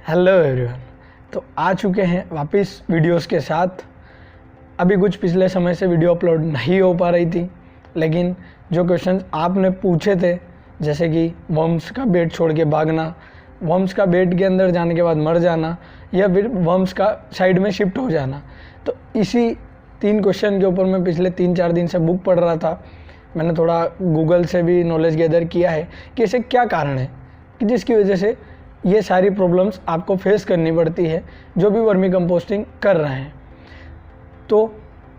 Hello everyone. तो आ चुके हैं वापस वीडियोस के साथ। अभी कुछ पिछले समय से वीडियो अपलोड नहीं हो पा रही थी, लेकिन जो क्वेश्चन आपने पूछे थे, जैसे कि वर्म्स का बेड छोड़ के भागना, वर्म्स का बेड के अंदर जाने के बाद मर जाना, या फिर वर्म्स का साइड में शिफ्ट हो जाना, तो इसी 3 क्वेश्चन के ऊपर मैं पिछले 3-4 दिन से बुक पढ़ रहा था। मैंने थोड़ा गूगल से भी नॉलेज गैदर किया है कि ऐसे क्या कारण है कि जिसकी वजह से ये सारी प्रॉब्लम्स आपको फेस करनी पड़ती है जो भी वर्मी कंपोस्टिंग कर रहे हैं। तो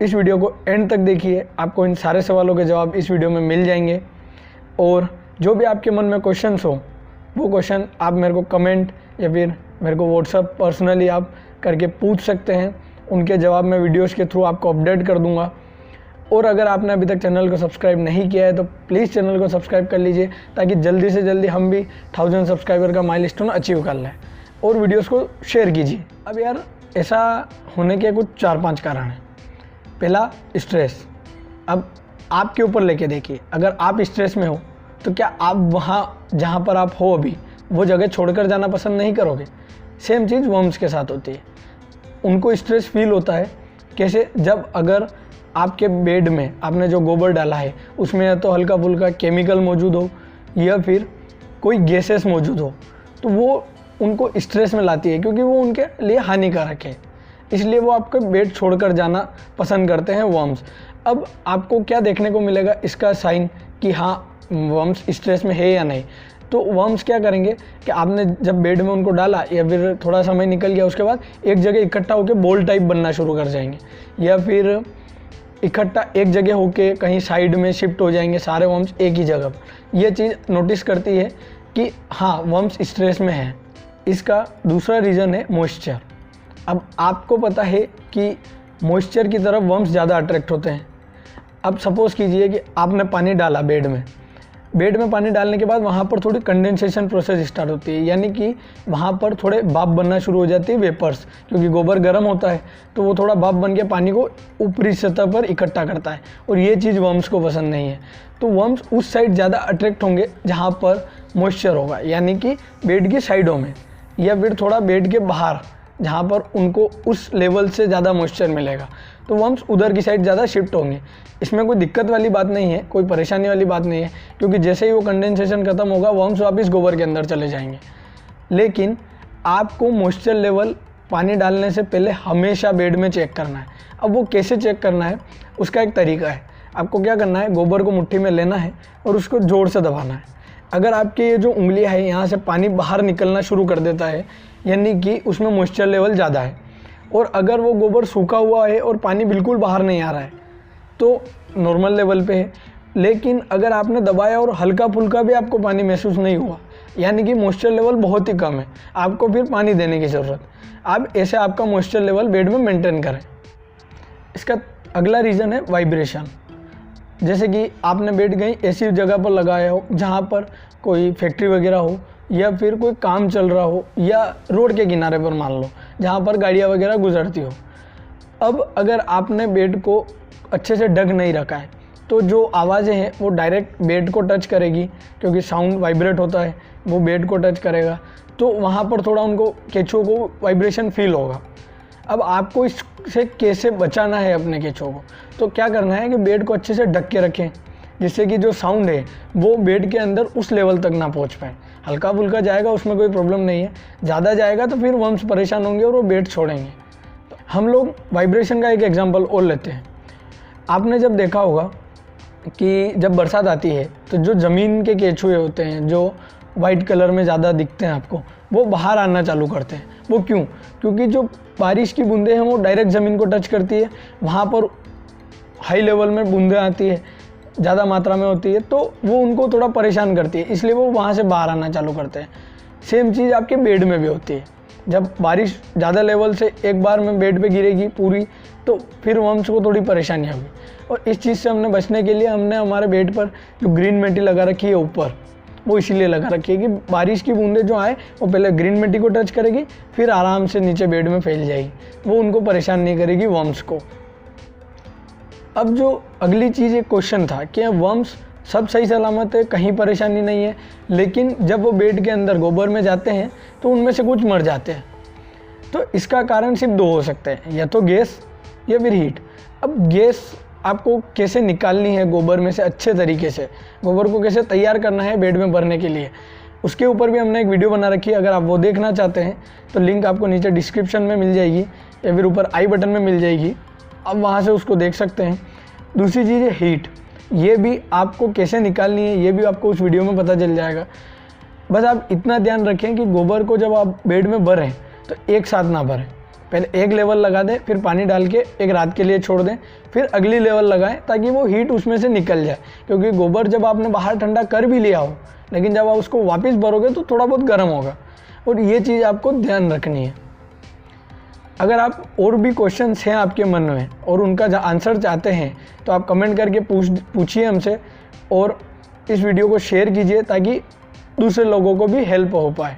इस वीडियो को एंड तक देखिए, आपको इन सारे सवालों के जवाब इस वीडियो में मिल जाएंगे। और जो भी आपके मन में क्वेश्चंस हो, वो क्वेश्चन आप मेरे को कमेंट या फिर मेरे को व्हाट्सएप पर्सनली आप करके पूछ सकते हैं। उनके जवाब मैं वीडियोज़ के थ्रू आपको अपडेट कर दूँगा। और अगर आपने अभी तक चैनल को सब्सक्राइब नहीं किया है तो प्लीज़ चैनल को सब्सक्राइब कर लीजिए, ताकि जल्दी से जल्दी हम भी 1000 सब्सक्राइबर का माइलस्टोन अचीव कर लें। और वीडियोस को शेयर कीजिए। अब यार, ऐसा होने के कुछ 4-5 कारण हैं। पहला, स्ट्रेस। अब आपके ऊपर लेके देखिए, अगर आप स्ट्रेस में हो तो क्या आप वहाँ जहाँ पर आप हो अभी वो जगह छोड़कर जाना पसंद नहीं करोगे? सेम चीज़ वर्म्स के साथ होती है। उनको स्ट्रेस फील होता है। कैसे? जब अगर आपके बेड में आपने जो गोबर डाला है उसमें या तो हल्का फुल्का केमिकल मौजूद हो या फिर कोई गैसेस मौजूद हो, तो वो उनको स्ट्रेस में लाती है, क्योंकि वो उनके लिए हानिकारक है। इसलिए वो आपका बेड छोड़कर जाना पसंद करते हैं वर्म्स। अब आपको क्या देखने को मिलेगा इसका साइन कि हाँ वर्म्स स्ट्रेस में है या नहीं? तो वर्म्स क्या करेंगे कि आपने जब बेड में उनको डाला या फिर थोड़ा समय निकल गया, उसके बाद एक जगह इकट्ठा होकर बॉल टाइप बनना शुरू कर जाएंगे, या फिर इकट्ठा एक जगह होके कहीं साइड में शिफ्ट हो जाएंगे सारे वर्म्स एक ही जगह पर। यह चीज़ नोटिस करती है कि हाँ वर्म्स स्ट्रेस में है। इसका दूसरा रीज़न है मॉइस्चर। अब आपको पता है कि मॉइस्चर की तरफ वर्म्स ज़्यादा अट्रैक्ट होते हैं। अब सपोज़ कीजिए कि आपने पानी डाला बेड में पानी डालने के बाद वहाँ पर थोड़ी कंडेंसेशन प्रोसेस स्टार्ट होती है, यानी कि वहाँ पर थोड़े भाप बनना शुरू हो जाती है, वेपर्स, क्योंकि गोबर गर्म होता है तो वो थोड़ा भाप बन के पानी को ऊपरी सतह पर इकट्ठा करता है। और ये चीज़ वर्म्स को पसंद नहीं है। तो वर्म्स उस साइड ज़्यादा अट्रैक्ट होंगे जहाँ पर मॉइस्चर होगा, यानी कि बेड की साइडों में, या फिर थोड़ा बेड के बाहर जहाँ पर उनको उस लेवल से ज़्यादा मॉइस्चर मिलेगा, तो वर्म्स उधर की साइड ज़्यादा शिफ्ट होंगे। इसमें कोई दिक्कत वाली बात नहीं है, कोई परेशानी वाली बात नहीं है, क्योंकि जैसे ही वो कंडेंसेशन खत्म होगा वर्म्स वापस गोबर के अंदर चले जाएंगे। लेकिन आपको मॉइस्चर लेवल पानी डालने से पहले हमेशा बेड में चेक करना है। अब वो कैसे चेक करना है, उसका एक तरीका है। आपको क्या करना है, गोबर को मुट्ठी में लेना है और उसको जोर से दबाना है। अगर आपके ये जो उंगलियां है यहाँ से पानी बाहर निकलना शुरू कर देता है, यानी कि उसमें मॉइस्चर लेवल ज़्यादा है। और अगर वो गोबर सूखा हुआ है और पानी बिल्कुल बाहर नहीं आ रहा है तो नॉर्मल लेवल पे है। लेकिन अगर आपने दबाया और हल्का फुल्का भी आपको पानी महसूस नहीं हुआ, यानी कि मॉइस्चर लेवल बहुत ही कम है, आपको फिर पानी देने की ज़रूरत। आप ऐसे आपका मॉइस्चर लेवल बेड में मेंटेन करें। इसका अगला रीज़न है वाइब्रेशन। जैसे कि आपने बेड कहीं ऐसी जगह पर लगाया हो जहाँ पर कोई फैक्ट्री वगैरह हो, या फिर कोई काम चल रहा हो, या रोड के किनारे पर मान लो जहाँ पर गाड़ियाँ वगैरह गुजरती हो। अब अगर आपने बेड को अच्छे से ढक नहीं रखा है तो जो आवाज़ें हैं वो डायरेक्ट बेड को टच करेगी, क्योंकि साउंड वाइब्रेट होता है, वो बेड को टच करेगा, तो वहाँ पर थोड़ा उनको केंचुओं को वाइब्रेशन फील होगा। अब आपको इससे कैसे बचाना है अपने केंचुओं को? तो क्या करना है कि बेड को अच्छे से ढक के रखें, जिससे कि जो साउंड है वो बेड के अंदर उस लेवल तक ना पहुंच पाए। हल्का फुल्का जाएगा उसमें कोई प्रॉब्लम नहीं है, ज़्यादा जाएगा तो फिर वर्म्स परेशान होंगे और वो बेड छोड़ेंगे। तो हम लोग वाइब्रेशन का एक एग्जांपल और लेते हैं। आपने जब देखा होगा कि जब बरसात आती है तो जो ज़मीन के केंचुए होते हैं, जो वाइट कलर में ज़्यादा दिखते हैं आपको, वो बाहर आना चालू करते हैं। वो क्यों? क्योंकि जो बारिश की बूंदें हैं वो डायरेक्ट ज़मीन को टच करती है, वहाँ पर हाई लेवल में बूंदें आती है, ज़्यादा मात्रा में होती है, तो वो उनको थोड़ा परेशान करती है, इसलिए वो वहाँ से बाहर आना चालू करते हैं। सेम चीज़ आपके बेड में भी होती है। जब बारिश ज़्यादा लेवल से एक बार में बेड पे गिरेगी पूरी, तो फिर वर्म्स को थोड़ी परेशानी होगी। और इस चीज़ से हमने बचने के लिए हमने हमारे बेड पर जो ग्रीन मिट्टी लगा रखी है ऊपर, वो इसीलिए लगा रखी है कि बारिश की बूंदें जो आए वो पहले ग्रीन मिट्टी को टच करेगी, फिर आराम से नीचे बेड में फैल जाएगी, वो उनको परेशान नहीं करेगी वर्म्स को। अब जो अगली चीज़ एक क्वेश्चन था कि वर्म्स सब सही सलामत है, कहीं परेशानी नहीं है, लेकिन जब वो बेड के अंदर गोबर में जाते हैं तो उनमें से कुछ मर जाते हैं। तो इसका कारण सिर्फ 2 हो सकते हैं, या तो गैस या फिर हीट। अब गैस आपको कैसे निकालनी है गोबर में से अच्छे तरीके से, गोबर को कैसे तैयार करना है बेड में भरने के लिए, उसके ऊपर भी हमने एक वीडियो बना रखी है। अगर आप वो देखना चाहते हैं तो लिंक आपको नीचे डिस्क्रिप्शन में मिल जाएगी या फिर ऊपर आई बटन में मिल जाएगी, आप वहाँ से उसको देख सकते हैं। दूसरी चीज़ है हीट, ये भी आपको कैसे निकालनी है ये भी आपको उस वीडियो में पता चल जाएगा। बस आप इतना ध्यान रखें कि गोबर को जब आप बेड में भरें तो एक साथ ना भरें, पहले एक लेवल लगा दें, फिर पानी डाल के एक रात के लिए छोड़ दें, फिर अगली लेवल लगाएं ताकि वो हीट उसमें से निकल जाए। क्योंकि गोबर जब आपने बाहर ठंडा कर भी लिया हो, लेकिन जब आप उसको वापस भरोगे तो थोड़ा बहुत गर्म होगा, और ये चीज़ आपको ध्यान रखनी है। अगर आप और भी क्वेश्चंस हैं आपके मन में और उनका आंसर चाहते हैं तो आप कमेंट करके पूछिए हमसे, और इस वीडियो को शेयर कीजिए ताकि दूसरे लोगों को भी हेल्प हो पाए।